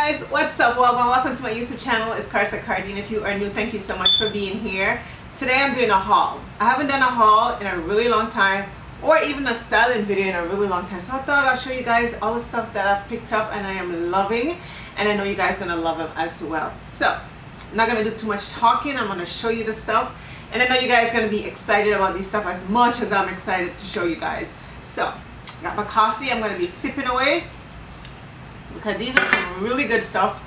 guys, what's up? Welcome to my YouTube channel. It's Carsa Cardeen. If you are new, thank you so much for being here. Today I'm doing a haul. I haven't done a haul in a really long time, or even a styling video in a really long time, so I thought I'll show you guys all the stuff that I've picked up and I am loving, and I know you guys are gonna love them as well. So I'm not gonna do too much talking. I'm gonna show you the stuff, and I know you guys are gonna be excited about these stuff as much as I'm excited to show you guys. So got my coffee. I'm gonna be sipping away, because these are some really good stuff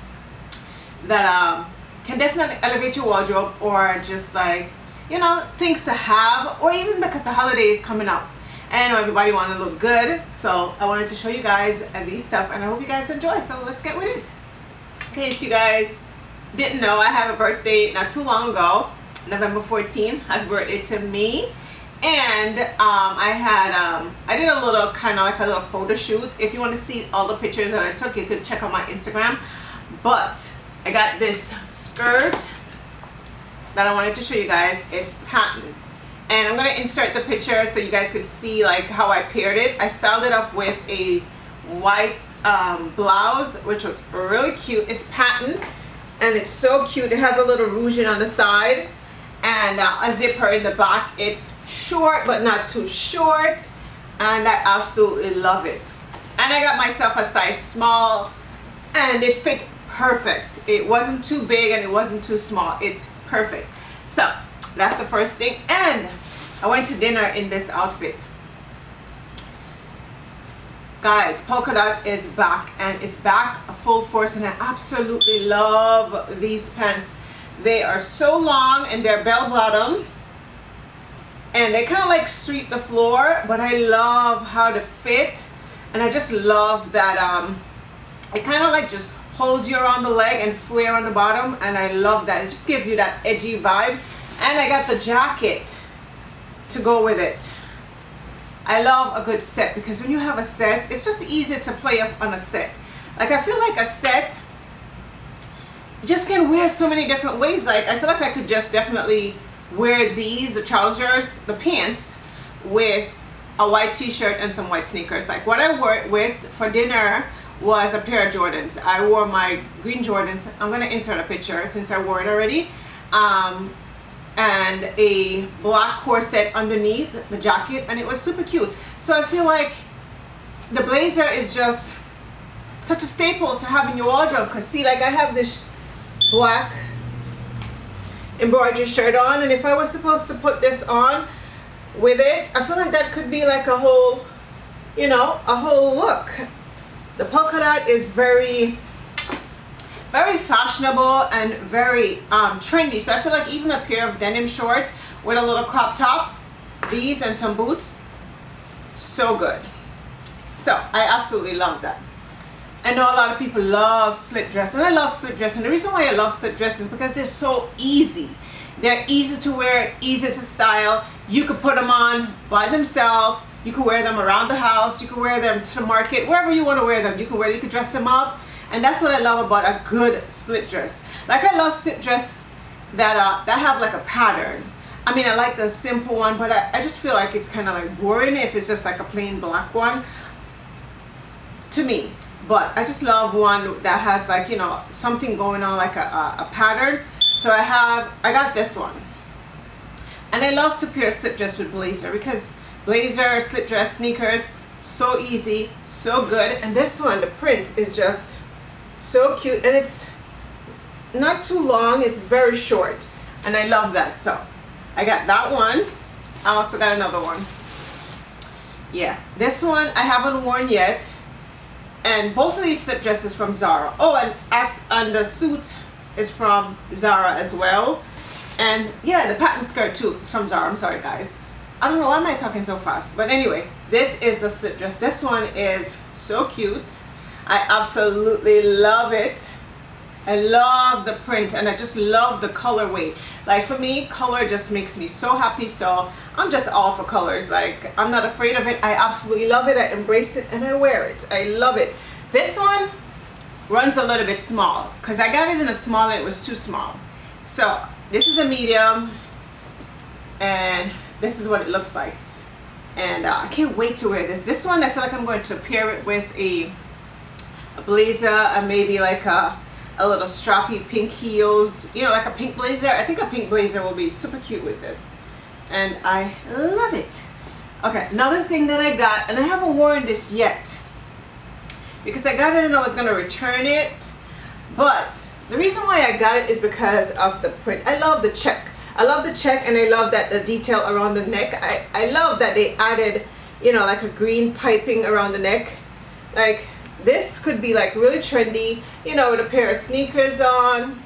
that can definitely elevate your wardrobe, or just like, you know, things to have, or even because the holiday is coming up and I know everybody wants to look good, so I wanted to show you guys these stuff, and I hope you guys enjoy. So let's get with it. In case you guys didn't know, I have a birthday not too long ago, November 14th. Happy birthday to me. And I did a little kind of like a little photo shoot. If you want to see all the pictures that I took, you could check out my Instagram. But I got this skirt that I wanted to show you guys. It's patent, and I'm gonna insert the picture so you guys could see like how I paired it. I styled it up with a white blouse, which was really cute. It's patent and it's so cute. It has a little ruching on the side and a zipper in the back. It's short but not too short, and I absolutely love it. And I got myself a size small, and it fit perfect. It wasn't too big and it wasn't too small. It's perfect. So that's the first thing. And I went to dinner in this outfit. Guys, polka dot is back, and it's back full force, and I absolutely love these pants. They are so long and they're bell bottom, and they kind of like sweep the floor, but I love how they fit, and I just love that it kind of like just holds you around the leg and flare on the bottom, and I love that. It just gives you that edgy vibe. And I got the jacket to go with it. I love a good set, because when you have a set, it's just easy to play up on a set. Like, I feel like a set just can wear so many different ways. Like, I feel like I could just definitely wear these, the trousers, the pants, with a white t-shirt and some white sneakers. Like, what I wore it with for dinner was a pair of Jordans. I wore my green Jordans. I'm gonna insert a picture since I wore it already. And a black corset underneath the jacket, and it was super cute. So I feel like the blazer is just such a staple to have in your wardrobe, because see, like, I have this black embroidery shirt on, and if I was supposed to put this on with it, I feel like that could be like a whole, you know, a whole look. The polka dot is very fashionable and very trendy, so I feel like even a pair of denim shorts with a little crop top, these and some boots, so good. So I absolutely love that. I know a lot of people love slip dress, and I love slip dress, and the reason why I love slip dress is because they're so easy. They're easy to wear, easy to style. You could put them on by themselves. You could wear them around the house. You could wear them to the market, wherever you want to wear them. You could dress them up. And that's what I love about a good slip dress. Like, I love slip dress that have like a pattern. I mean, I like the simple one, but I just feel like it's kind of like boring if it's just like a plain black one to me. But I just love one that has, like, you know, something going on, like a pattern. So I got this one. And I love to pair slip dress with blazer, because blazer, slip dress, sneakers, so easy, so good. And this one, the print is just so cute, and it's not too long, it's very short, and I love that. So I got that one. I also got another one. Yeah, this one I haven't worn yet, and both of these slip dresses from Zara. Oh, and the suit is from Zara as well. And yeah, the pattern skirt too is from Zara. I'm sorry guys, I don't know why am I talking so fast, but anyway, this is the slip dress. This one is so cute. I absolutely love it. I love the print, and I just love the colorway. Like, for me, color just makes me so happy, so I'm just all for colors. Like, I'm not afraid of it. I absolutely love it. I embrace it and I wear it. I love it. This one runs a little bit small, because I got it in a small and it was too small. So this is a medium, and this is what it looks like. And I can't wait to wear this. This one, I feel like I'm going to pair it with a blazer and maybe like a little strappy pink heels, you know, like a pink blazer. I think a pink blazer will be super cute with this, and I love it. Okay, another thing that I got, and I haven't worn this yet because I got it and I was gonna return it, but the reason why I got it is because of the print. I love the check. I love the check, and I love that the detail around the neck. I love that they added, you know, like a green piping around the neck. Like, this could be like really trendy, you know, with a pair of sneakers on.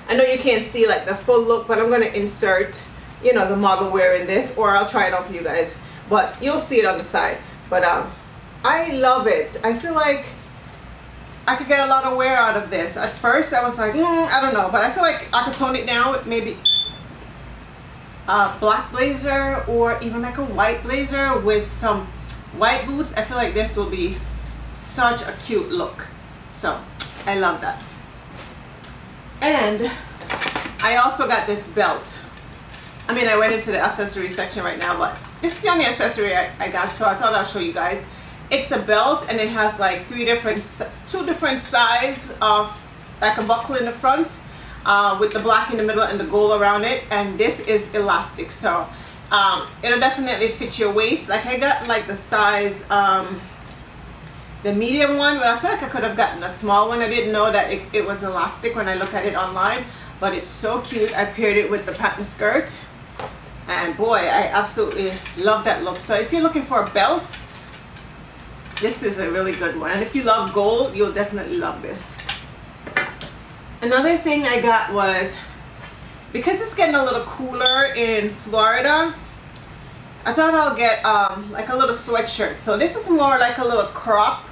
I know you can't see like the full look, but I'm going to insert, you know, the model wearing this, or I'll try it on for you guys, but you'll see it on the side. But I love it. I feel like I could get a lot of wear out of this. At first I was like, I don't know, but I feel like I could tone it down with maybe a black blazer or even like a white blazer with some white boots. I feel like this will be such a cute look. So I love that. And I also got this belt. I mean, I went into the accessory section right now, but this is the only accessory I got, so I thought I'll show you guys. It's a belt, and it has like two different size of like a buckle in the front with the black in the middle and the gold around it, and this is elastic, so it'll definitely fit your waist. Like, I got like the size the medium one, but I feel like I could have gotten a small one. I didn't know that it was elastic when I looked at it online, but it's so cute. I paired it with the pattern skirt, and boy, I absolutely love that look. So if you're looking for a belt, this is a really good one, and if you love gold, you'll definitely love this. Another thing I got was, because it's getting a little cooler in Florida, I thought I'll get like a little sweatshirt. So this is more like a little crop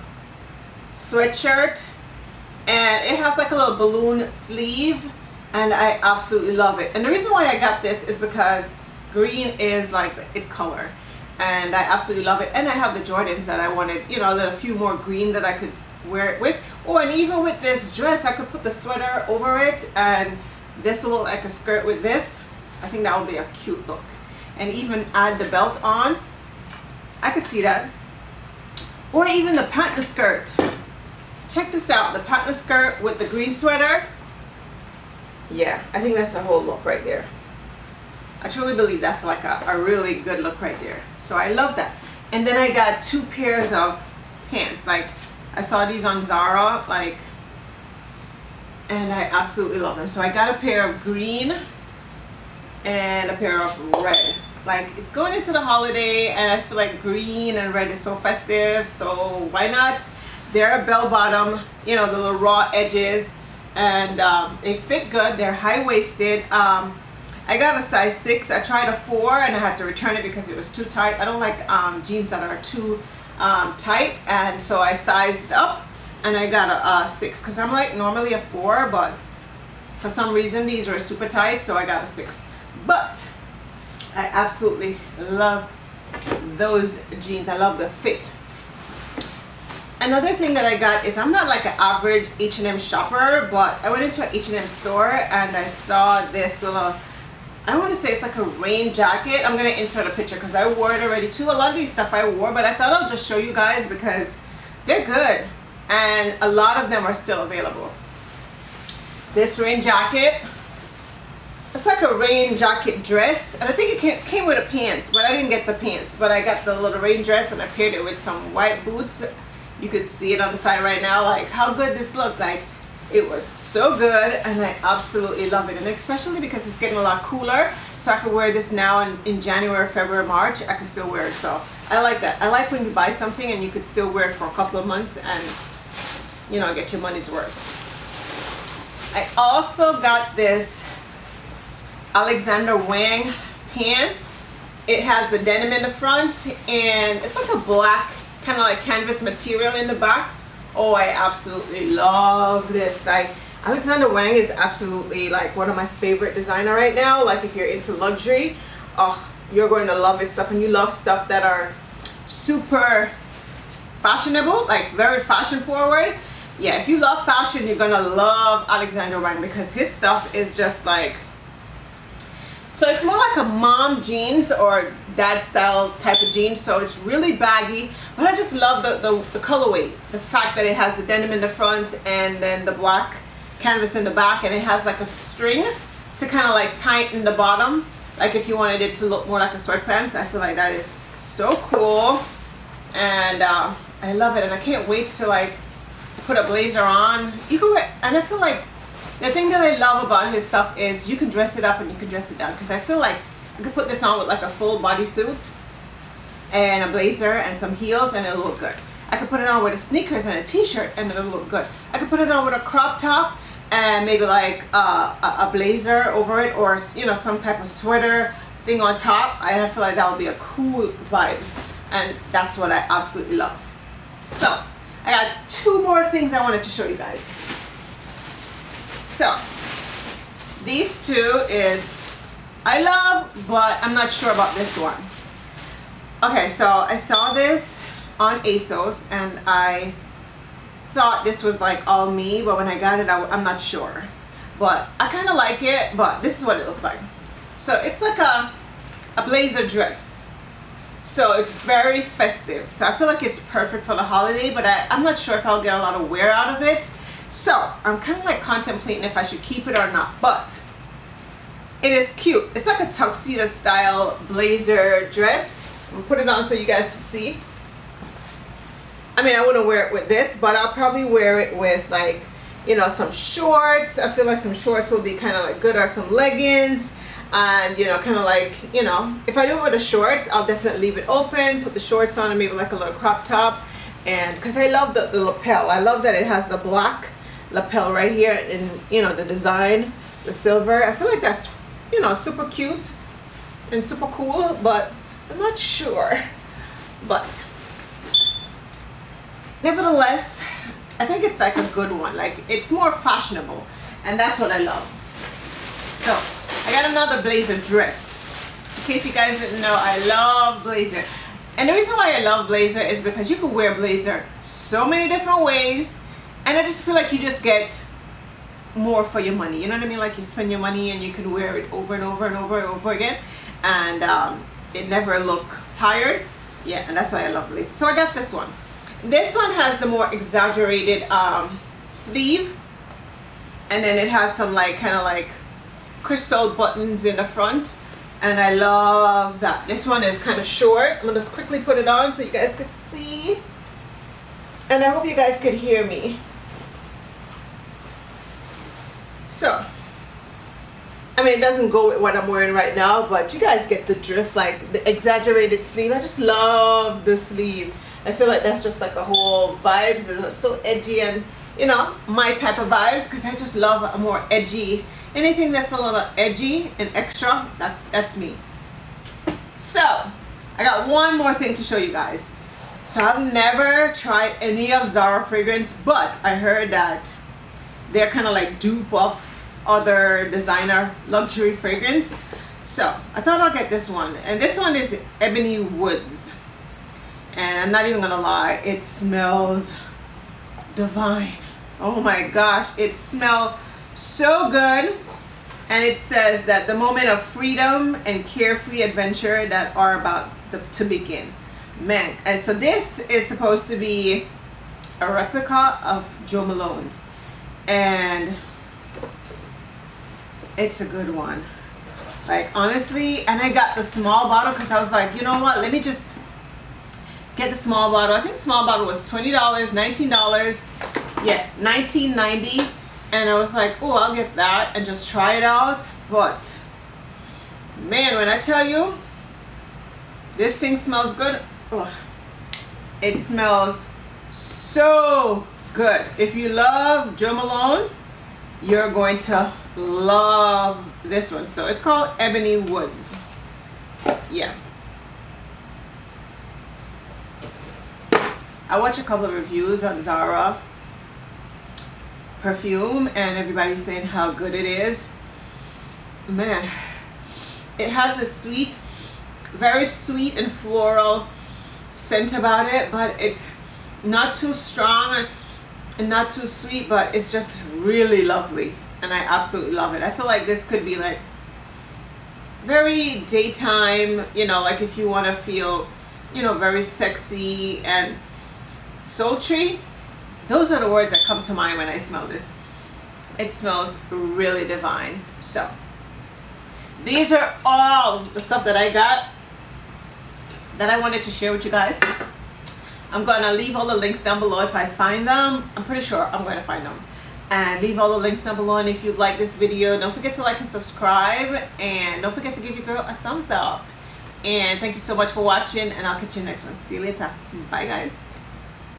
sweatshirt, and it has like a little balloon sleeve, and I absolutely love it. And the reason why I got this is because green is like the it color, and I absolutely love it. And I have the Jordans that I wanted, you know, a few more green that I could wear it with. Oh, and even with this dress, I could put the sweater over it, and this will look like a skirt with this. I think that would be a cute look. And even add the belt on. I could see that. Or even the pattern skirt. Check this out, the pattern skirt with the green sweater. Yeah, I think that's a whole look right there. I truly believe that's like a really good look right there. So I love that. And then I got two pairs of pants. Like, I saw these on Zara, like, and I absolutely love them. So I got a pair of green and a pair of red. Like, it's going into the holiday, and I feel like green and red is so festive, so why not? They're a bell bottom, you know, the little raw edges, and they fit good. They're high-waisted. I got a size 6. I tried a 4 and I had to return it because it was too tight. I don't like jeans that are too tight, and so I sized up and I got a 6 because I'm like normally a 4, but for some reason these were super tight, so I got a 6. But I absolutely love those jeans. I love the fit. Another thing that I got is, I'm not like an average H&M shopper, but I went into an H&M store and I saw this little, I want to say it's like a rain jacket. I'm going to insert a picture because I wore it already too. A lot of these stuff I wore, but I thought I'll just show you guys because they're good and a lot of them are still available. This rain jacket, it's like a rain jacket dress, and I think it came with a pants, but I didn't get the pants, but I got the little rain dress and I paired it with some white boots. You could see it on the side right now, like how good this looked. Like, it was so good and I absolutely love it, and especially because it's getting a lot cooler, so I could wear this now in January, February, March. I could still wear it, so I like that. I like when you buy something and you could still wear it for a couple of months and, you know, get your money's worth. I also got this Alexander Wang pants. It has the denim in the front and it's like a black kind of like canvas material in the back. Oh, I absolutely love this. Like, Alexander Wang is absolutely like one of my favorite designer right now. Like, if you're into luxury, oh, you're going to love his stuff, and you love stuff that are super fashionable, like very fashion forward. Yeah, if you love fashion, you're gonna love Alexander Wang because his stuff is just like, So it's more like a mom jeans or dad style type of jeans. So it's really baggy, but I just love the colorway. The fact that it has the denim in the front and then the black canvas in the back, and it has like a string to kind of like tighten the bottom. Like if you wanted it to look more like a sweatpants. I feel like that is so cool. And I love it. And I can't wait to like put a blazer on. You can wear, and I feel like the thing that I love about his stuff is you can dress it up and you can dress it down, because I feel like I could put this on with like a full bodysuit and a blazer and some heels and it'll look good. I could put it on with a sneakers and a t-shirt and it'll look good. I could put it on with a crop top and maybe like a blazer over it, or you know, some type of sweater thing on top. And I feel like that would be a cool vibes, and that's what I absolutely love. So I got 2 more things I wanted to show you guys. So these 2 is I love, but I'm not sure about this one. Okay, so I saw this on Asos and I thought this was like all me, but when I got it, I'm not sure. But I kind of like it, but this is what it looks like. So it's like a blazer dress. So it's very festive. So I feel like it's perfect for the holiday, but I'm not sure if I'll get a lot of wear out of it. So I'm kind of like contemplating if I should keep it or not, but it is cute. It's like a tuxedo style blazer dress. I'll put it on so you guys can see. I mean, I wouldn't wear it with this, but I'll probably wear it with like, you know, some shorts. I feel like some shorts will be kind of like good, or some leggings. And you know, kind of like, you know, if I do it with the shorts, I'll definitely leave it open, put the shorts on, and maybe like a little crop top. And because I love the lapel, I love that it has the black lapel right here, and you know, the design, the silver. I feel like that's, you know, super cute and super cool, but I'm not sure. But nevertheless, I think it's like a good one. Like, it's more fashionable, and that's what I love. So I got another blazer dress. In case you guys didn't know, I love blazer. And the reason why I love blazer is because you can wear blazer so many different ways, and I just feel like you just get more for your money. You know what I mean? Like, you spend your money and you can wear it over and over and over and over again, and it never look tired. Yeah, and that's why I love blazer. So I got this one. This one has the more exaggerated sleeve, and then it has some like kind of like crystal buttons in the front, and I love that. This one is kind of short. I'm gonna just quickly put it on so you guys could see, and I hope you guys could hear me. So I mean, it doesn't go with what I'm wearing right now, but you guys get the drift. Like the exaggerated sleeve, I just love the sleeve. I feel like that's just like a whole vibes, and it's so edgy, and you know, my type of vibes, because I just love a more edgy, anything that's a little edgy and extra. That's me. So I got one more thing to show you guys. So I've never tried any of Zara fragrance, but I heard that they're kind of like dupe of other designer luxury fragrance. So I thought I'll get this one, and this one is Ebony Woods, and I'm not even gonna lie, it smells divine. Oh my gosh, it smells so good. And it says that the moment of freedom and carefree adventure that are about to begin. Man, and so this is supposed to be a replica of Jo Malone, and it's a good one. Like, honestly, and I got the small bottle because I was like, you know what, let me just get the small bottle. I think the small bottle was $20, $19, yeah, $19.90. And I was like, oh, I'll get that and just try it out. But man, when I tell you, this thing smells good. Oh, it smells so good. If you love Jo Malone, you're going to love this one. So it's called Ebony Woods. Yeah. I watched a couple of reviews on Zara Perfume, and everybody's saying how good it is. Man, it has a sweet, very sweet and floral scent about it, but it's not too strong and not too sweet, but it's just really lovely, and I absolutely love it. I feel like this could be like very daytime, you know, like if you want to feel, you know, very sexy and sultry. Those are the words that come to mind when I smell this. It smells really divine. So these are all the stuff that I got that I wanted to share with you guys. I'm gonna leave all the links down below if I find them. I'm pretty sure I'm gonna find them. And leave all the links down below. And if you like this video, don't forget to like and subscribe. And don't forget to give your girl a thumbs up. And thank you so much for watching. And I'll catch you next one. See you later. Bye, guys.